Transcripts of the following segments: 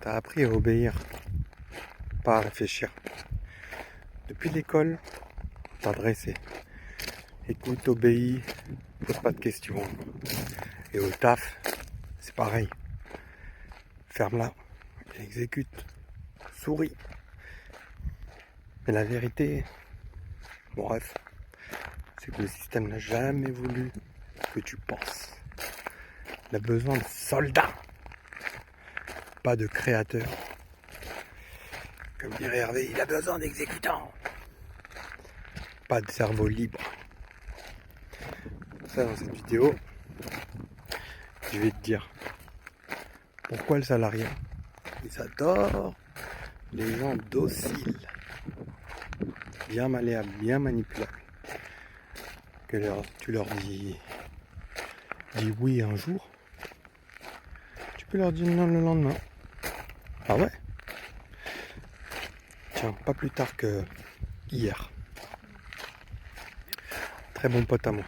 T'as appris à obéir, pas à réfléchir. Depuis l'école, t'as dressé. Écoute, obéis, pose pas de questions. Et au taf, c'est pareil. Ferme-la, exécute, souris. Mais la vérité, bon bref, c'est que le système n'a jamais voulu que tu penses. Il a besoin de soldats, pas de créateurs. Comme dirait Hervé, il a besoin d'exécutants, pas de cerveau libre. Ça, dans cette vidéo, je vais te dire pourquoi le salariat, ils adorent les gens dociles, bien malléables, bien manipulables. Tu leur dis oui un jour, tu peux leur dire non le lendemain. Ah ouais? Tiens, pas plus tard que hier. Très bon pote à moi.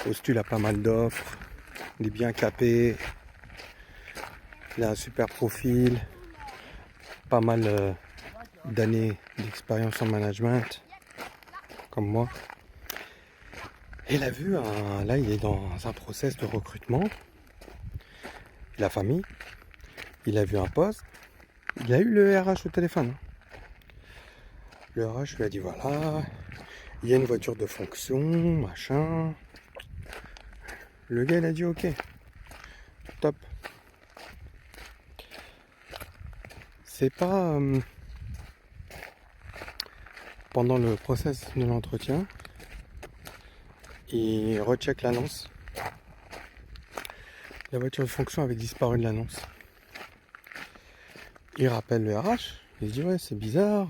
Postule a pas mal d'offres, il est bien capé, il a un super profil, pas mal d'années d'expérience en management, comme moi. Et il a vu, là il est dans un process de recrutement, il a famille, il a vu un poste, il a eu le RH au téléphone. Le RH lui a dit voilà, il y a une voiture de fonction, machin. Le gars il a dit ok, top. C'est pas pendant le process de l'entretien, il recheck l'annonce. La voiture de fonction avait disparu de l'annonce. Il rappelle le RH, il se dit ouais c'est bizarre.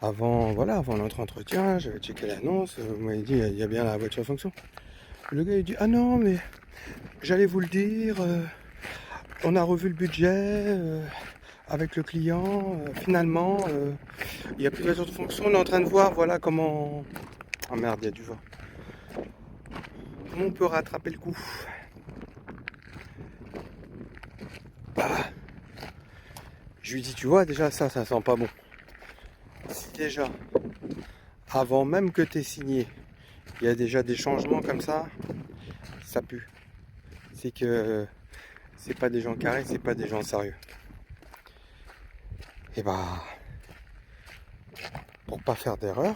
Avant notre entretien, j'avais checké l'annonce, vous m'avez dit il y a bien la voiture de fonction. Le gars il dit ah non mais j'allais vous le dire, on a revu le budget avec le client, finalement il n'y a plus de voiture de fonction, on est en train de voir voilà comment. Ah merde, il y a du vent. Comment on peut rattraper le coup? Bah, je lui dis tu vois déjà ça sent pas bon. Si déjà, avant même que tu aies signé, il y a déjà des changements comme ça pue. C'est que c'est pas des gens carrés, c'est pas des gens sérieux. Et bah, pour pas faire d'erreur,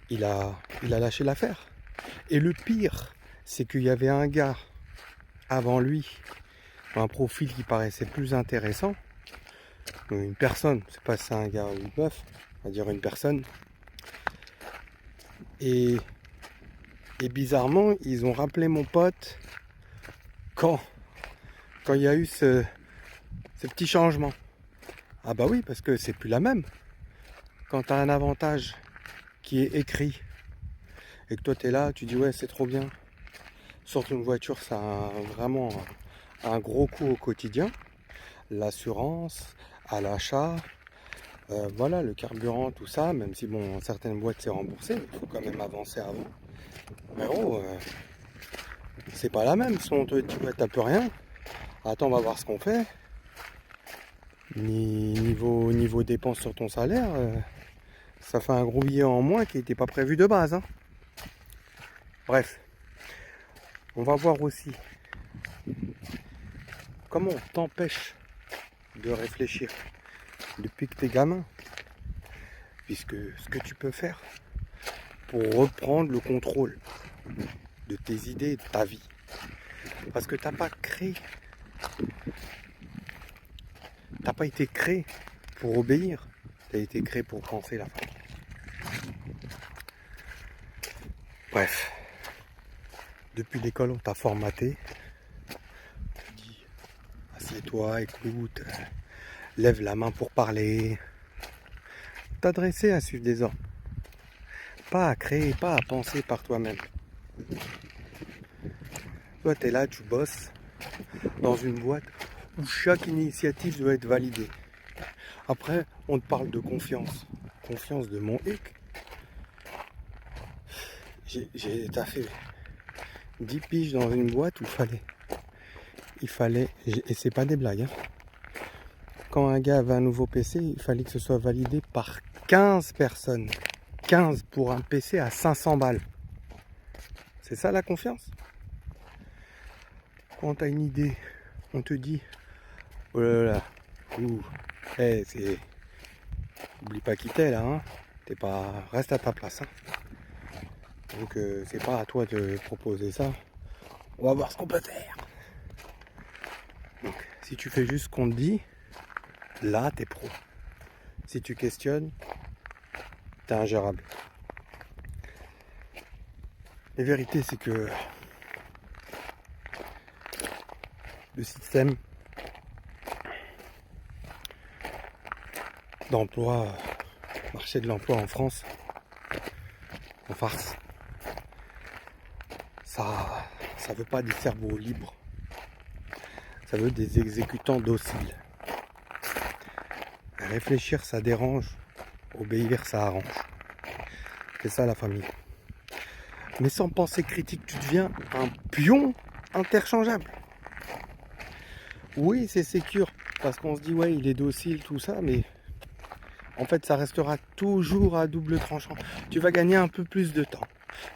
il a lâché l'affaire. Et le pire, c'est qu'il y avait un gars avant lui, un profil qui paraissait plus intéressant. Une personne, c'est pas ça un gars ou une meuf, on va dire une personne. Et bizarrement, ils ont rappelé mon pote quand il y a eu ce petit changement. Ah bah oui, parce que c'est plus la même. Quand tu as un avantage qui est écrit et que toi tu es là, tu dis ouais c'est trop bien. Surtout une voiture, ça a vraiment un gros coût au quotidien. L'assurance, à l'achat, voilà, le carburant, tout ça, même si bon, certaines boîtes c'est remboursé, il faut quand même avancer avant. Mais gros, c'est pas la même. Si on te dit ouais t'as plus rien, attends on va voir ce qu'on fait. Niveau dépenses sur ton salaire, ça fait un gros billet en moins qui n'était pas prévu de base. Hein. Bref, on va voir aussi comment on t'empêche de réfléchir depuis que t'es gamin. Puisque ce que tu peux faire pour reprendre le contrôle de tes idées, de ta vie. Parce que t'as pas été créé pour obéir. T'as été créé pour penser la fin. Bref. Depuis l'école, on t'a formaté. On dit, assieds-toi, écoute, lève la main pour parler. T'adresser à suivre des ordres. Pas à créer, pas à penser par toi-même. Toi, t'es là, tu bosses dans une boîte où chaque initiative doit être validée. Après, on te parle de confiance. Confiance de mon hic. T'as fait 10 piges dans une boîte où il il fallait, et c'est pas des blagues, hein, quand un gars avait un nouveau PC, il fallait que ce soit validé par 15 personnes. 15 pour un PC à 500 balles. C'est ça la confiance? Quand tu as une idée, on te dit, oh là là, c'est... Oublie pas qui t'es là, hein. T'es pas... Reste à ta place, hein. Donc c'est pas à toi de proposer ça. On va voir ce qu'on peut faire. Donc si tu fais juste ce qu'on te dit, là t'es pro. Si tu questionnes, t'es ingérable. La vérité c'est que le système d'emploi, marché de l'emploi en France, en farce, ça veut pas des cerveaux libres, ça veut des exécutants dociles. Réfléchir ça dérange, obéir ça arrange. C'est ça la famille. Mais sans pensée critique, tu deviens un pion interchangeable. Oui, c'est sécure, parce qu'on se dit ouais il est docile, tout ça, mais en fait ça restera toujours à double tranchant. Tu vas gagner un peu plus de temps.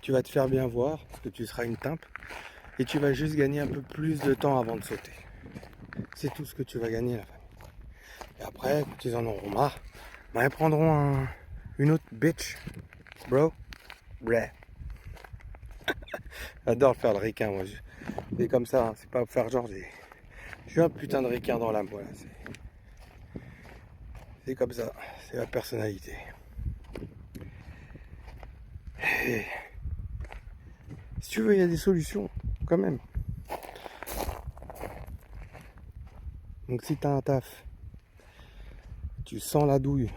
Tu vas te faire bien voir, parce que tu seras une timpe, et tu vas juste gagner un peu plus de temps avant de sauter. C'est tout ce que tu vas gagner la famille. Et après, quand ils en auront marre, ils prendront une autre bitch. Bro. Bleh. J'adore faire le requin, moi. C'est comme ça, hein. C'est pas pour faire genre. Je suis un putain de requin dans l'âme, voilà. C'est comme ça. C'est la personnalité. Et si tu veux, il y a des solutions, quand même. Donc si t'as un taf, tu sens la douille,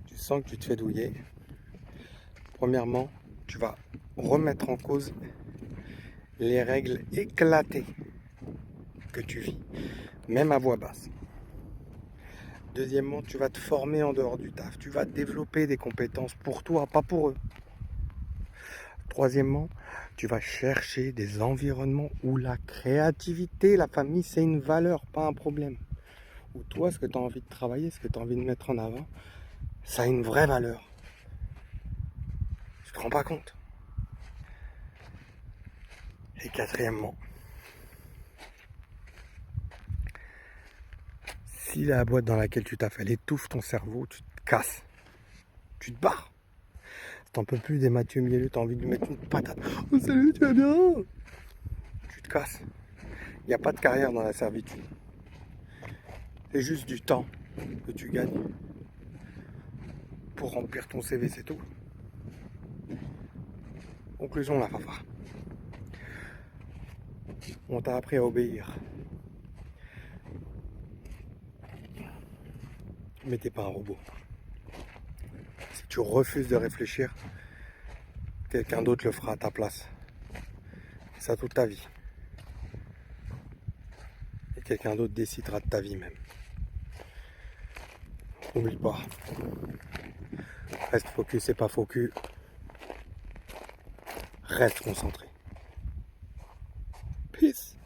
tu sens que tu te fais douiller, premièrement, tu vas remettre en cause les règles éclatées que tu vis, même à voix basse. Deuxièmement, tu vas te former en dehors du taf, tu vas développer des compétences pour toi, pas pour eux. Troisièmement, tu vas chercher des environnements où la créativité, la famille, c'est une valeur, pas un problème. Où toi, ce que tu as envie de travailler, ce que tu as envie de mettre en avant, ça a une vraie valeur. Tu te rends pas compte. Et quatrièmement, si la boîte dans laquelle tu t'as fait, elle étouffe ton cerveau, tu te casses. Tu te barres. Si t'en peux plus des Mathieu Mielleux, t'as envie de lui mettre une patate. Oh salut, tu vas bien? Tu te casses. Il n'y a pas de carrière dans la servitude. C'est juste du temps que tu gagnes pour remplir ton CV, c'est tout. Conclusion, la fafa. On t'a appris à obéir. Mais t'es pas un robot. Si tu refuses de réfléchir, quelqu'un d'autre le fera à ta place. Et ça toute ta vie. Et quelqu'un d'autre décidera de ta vie même. N'oublie pas. Reste focus et pas focus. Reste concentré. Peace.